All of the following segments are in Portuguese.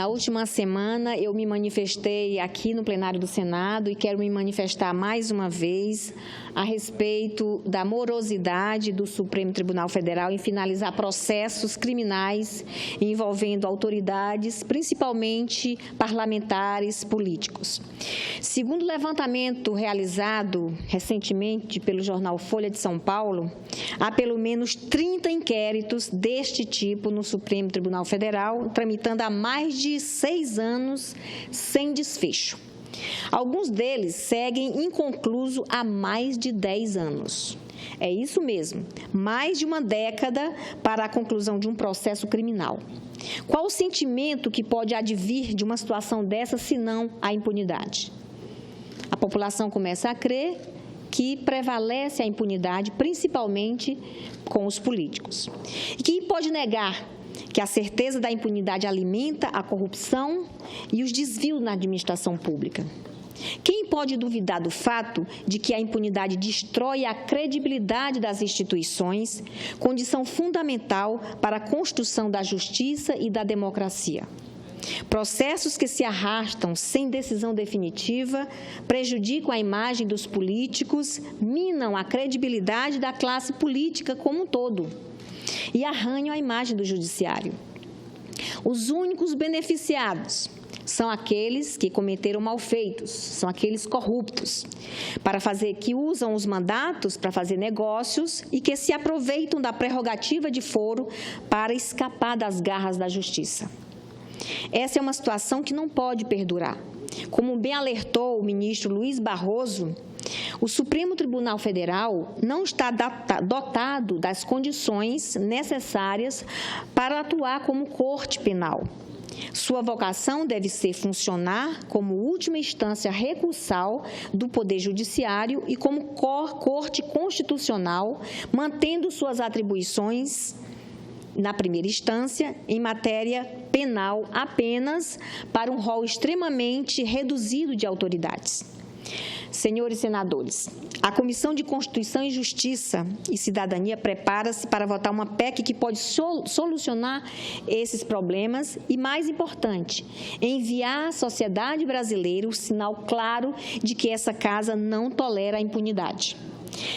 Na última semana, eu me manifestei aqui no plenário do Senado e quero me manifestar mais uma vez a respeito da morosidade do Supremo Tribunal Federal em finalizar processos criminais envolvendo autoridades, principalmente parlamentares políticos. Segundo o levantamento realizado recentemente pelo jornal Folha de São Paulo, há pelo menos 30 inquéritos deste tipo no Supremo Tribunal Federal, tramitando há mais de 6 anos sem desfecho. Alguns deles seguem inconcluso há mais de 10 anos. É isso mesmo, mais de uma década para a conclusão de um processo criminal. Qual o sentimento que pode advir de uma situação dessa, senão a impunidade? A população começa a crer que prevalece a impunidade, principalmente com os políticos. E quem pode negar que a certeza da impunidade alimenta a corrupção e os desvios na administração pública? Quem pode duvidar do fato de que a impunidade destrói a credibilidade das instituições, condição fundamental para a construção da justiça e da democracia? Processos que se arrastam sem decisão definitiva prejudicam a imagem dos políticos, minam a credibilidade da classe política como um todo e arranham a imagem do judiciário. Os únicos beneficiados são aqueles que cometeram malfeitos, são aqueles corruptos, que usam os mandatos para fazer negócios e que se aproveitam da prerrogativa de foro para escapar das garras da justiça. Essa é uma situação que não pode perdurar. Como bem alertou o ministro Luiz Barroso, o Supremo Tribunal Federal não está dotado das condições necessárias para atuar como corte penal. Sua vocação deve ser funcionar como última instância recursal do Poder Judiciário e como corte constitucional, mantendo suas atribuições na primeira instância, em matéria penal, apenas para um rol extremamente reduzido de autoridades. Senhores senadores, a Comissão de Constituição e Justiça e Cidadania prepara-se para votar uma PEC que pode solucionar esses problemas e, mais importante, enviar à sociedade brasileira o sinal claro de que essa casa não tolera a impunidade.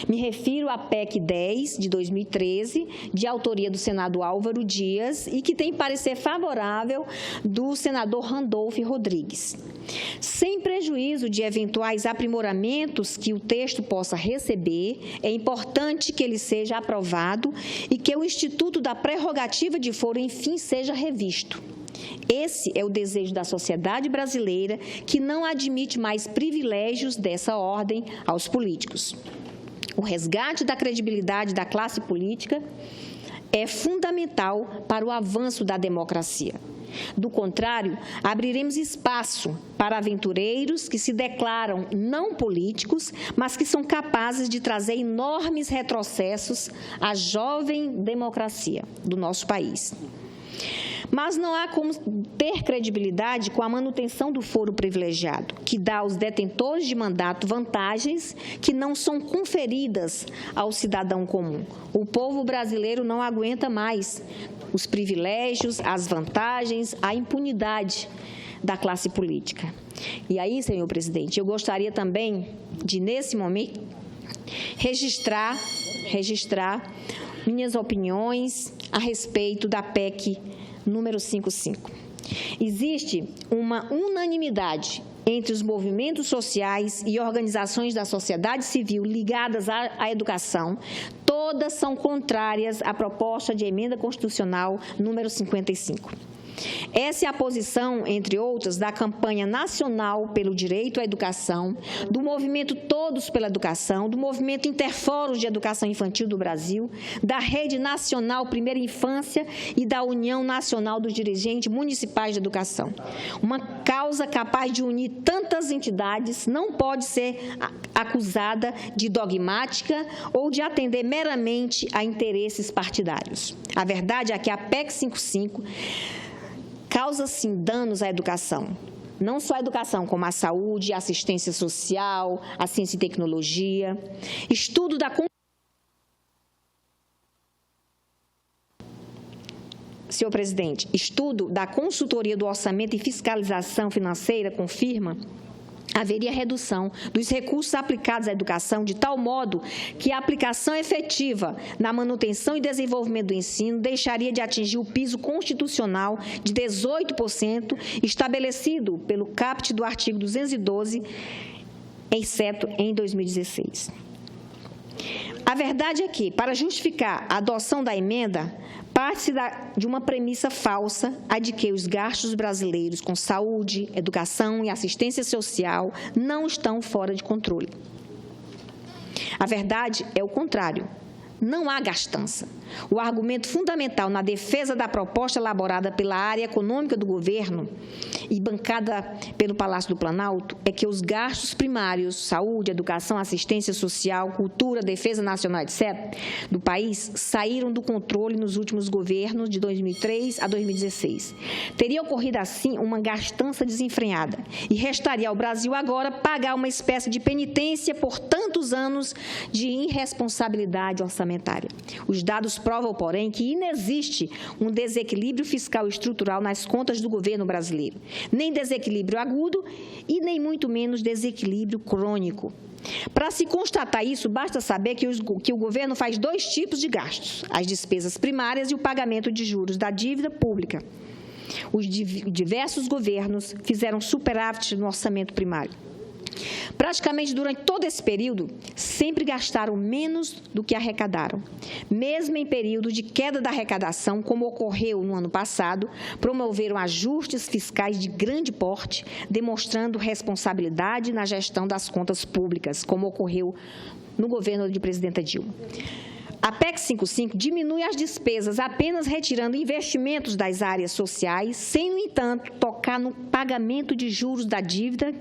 Me refiro à PEC 10, de 2013, de autoria do senador Álvaro Dias e que tem parecer favorável do senador Randolfo Rodrigues. Sem prejuízo de eventuais aprimoramentos que o texto possa receber, é importante que ele seja aprovado e que o Instituto da Prerrogativa de Foro, enfim, seja revisto. Esse é o desejo da sociedade brasileira, que não admite mais privilégios dessa ordem aos políticos. O resgate da credibilidade da classe política é fundamental para o avanço da democracia. Do contrário, abriremos espaço para aventureiros que se declaram não políticos, mas que são capazes de trazer enormes retrocessos à jovem democracia do nosso país. Mas não há como ter credibilidade com a manutenção do foro privilegiado, que dá aos detentores de mandato vantagens que não são conferidas ao cidadão comum. O povo brasileiro não aguenta mais os privilégios, as vantagens, a impunidade da classe política. E aí, senhor presidente, eu gostaria também de, nesse momento, registrar minhas opiniões a respeito da PEC número 55. Existe uma unanimidade entre os movimentos sociais e organizações da sociedade civil ligadas à educação. Todas são contrárias à proposta de emenda constitucional número 55. Essa é a posição, entre outras, da campanha nacional pelo direito à educação, do movimento Todos pela Educação, do movimento Interfórum de Educação Infantil do Brasil, da Rede Nacional Primeira Infância e da União Nacional dos Dirigentes Municipais de Educação. Uma causa capaz de unir tantas entidades não pode ser acusada de dogmática ou de atender meramente a interesses partidários. A verdade é que a PEC 55 causa, sim, danos à educação. Não só a educação, como a saúde, a assistência social, a ciência e tecnologia. Estudo da... senhor presidente, estudo da Consultoria do Orçamento e Fiscalização Financeira confirma haveria redução dos recursos aplicados à educação de tal modo que a aplicação efetiva na manutenção e desenvolvimento do ensino deixaria de atingir o piso constitucional de 18% estabelecido pelo caput do artigo 212, exceto em 2016. A verdade é que, para justificar a adoção da emenda, parte-se de uma premissa falsa, a de que os gastos brasileiros com saúde, educação e assistência social não estão fora de controle. A verdade é o contrário. Não há gastança. O argumento fundamental na defesa da proposta elaborada pela área econômica do governo e bancada pelo Palácio do Planalto é que os gastos primários, saúde, educação, assistência social, cultura, defesa nacional, etc., do país, saíram do controle nos últimos governos de 2003 a 2016. Teria ocorrido, assim, uma gastança desenfreada e restaria ao Brasil agora pagar uma espécie de penitência por tantos anos de irresponsabilidade orçamentária. Os dados provam, porém, que inexiste um desequilíbrio fiscal estrutural nas contas do governo brasileiro, nem desequilíbrio agudo e nem muito menos desequilíbrio crônico. Para se constatar isso, basta saber que o governo faz dois tipos de gastos, as despesas primárias e o pagamento de juros da dívida pública. Os diversos governos fizeram superávit no orçamento primário. Praticamente durante todo esse período, sempre gastaram menos do que arrecadaram. Mesmo em período de queda da arrecadação, como ocorreu no ano passado, promoveram ajustes fiscais de grande porte, demonstrando responsabilidade na gestão das contas públicas, como ocorreu no governo de presidenta Dilma. A PEC 55 diminui as despesas apenas retirando investimentos das áreas sociais, sem, no entanto, tocar no pagamento de juros da dívida.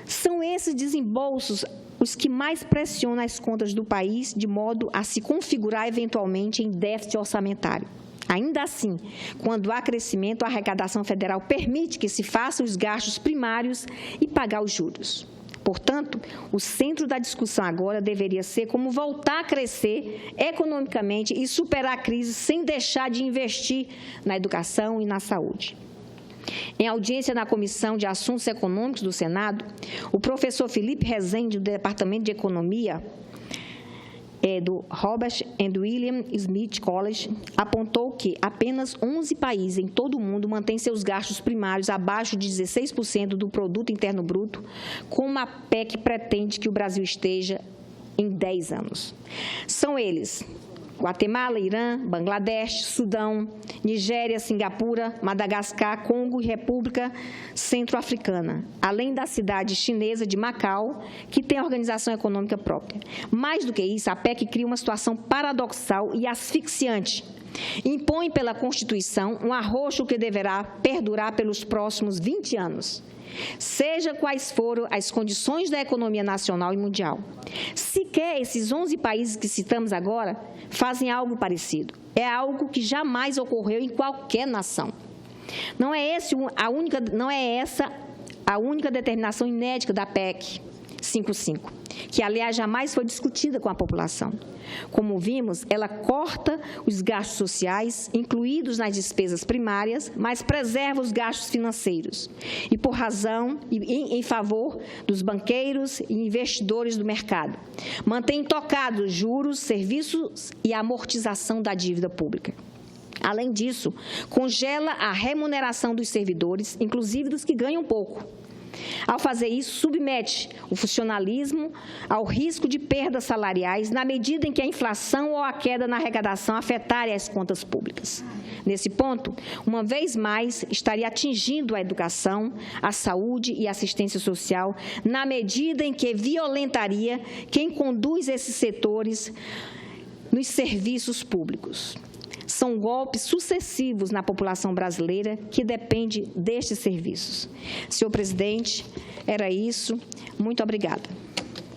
São esses desembolsos os que mais pressionam as contas do país, de modo a se configurar eventualmente em déficit orçamentário. Ainda assim, quando há crescimento, a arrecadação federal permite que se façam os gastos primários e pagar os juros. Portanto, o centro da discussão agora deveria ser como voltar a crescer economicamente e superar a crise sem deixar de investir na educação e na saúde. Em audiência na Comissão de Assuntos Econômicos do Senado, o professor Felipe Rezende, do Departamento de Economia do Robert and William Smith College, apontou que apenas 11 países em todo o mundo mantêm seus gastos primários abaixo de 16% do produto interno bruto, como a PEC pretende que o Brasil esteja em 10 anos. São eles: Guatemala, Irã, Bangladesh, Sudão, Nigéria, Singapura, Madagascar, Congo e República Centro-Africana, além da cidade chinesa de Macau, que tem organização econômica própria. Mais do que isso, a PEC cria uma situação paradoxal e asfixiante. Impõe pela Constituição um arroxo que deverá perdurar pelos próximos 20 anos. Seja quais forem as condições da economia nacional e mundial. Sequer esses 11 países que citamos agora fazem algo parecido. É algo que jamais ocorreu em qualquer nação. Não é essa a única determinação inédita da PEC 55, que, aliás, jamais foi discutida com a população. Como vimos, ela corta os gastos sociais, incluídos nas despesas primárias, mas preserva os gastos financeiros, e por razão, em favor dos banqueiros e investidores do mercado. Mantém tocados juros, serviços e amortização da dívida pública. Além disso, congela a remuneração dos servidores, inclusive dos que ganham pouco. Ao fazer isso, submete o funcionalismo ao risco de perdas salariais na medida em que a inflação ou a queda na arrecadação afetarem as contas públicas. Nesse ponto, uma vez mais, estaria atingindo a educação, a saúde e a assistência social na medida em que violentaria quem conduz esses setores nos serviços públicos. São golpes sucessivos na população brasileira que depende destes serviços. Senhor presidente, era isso. Muito obrigada.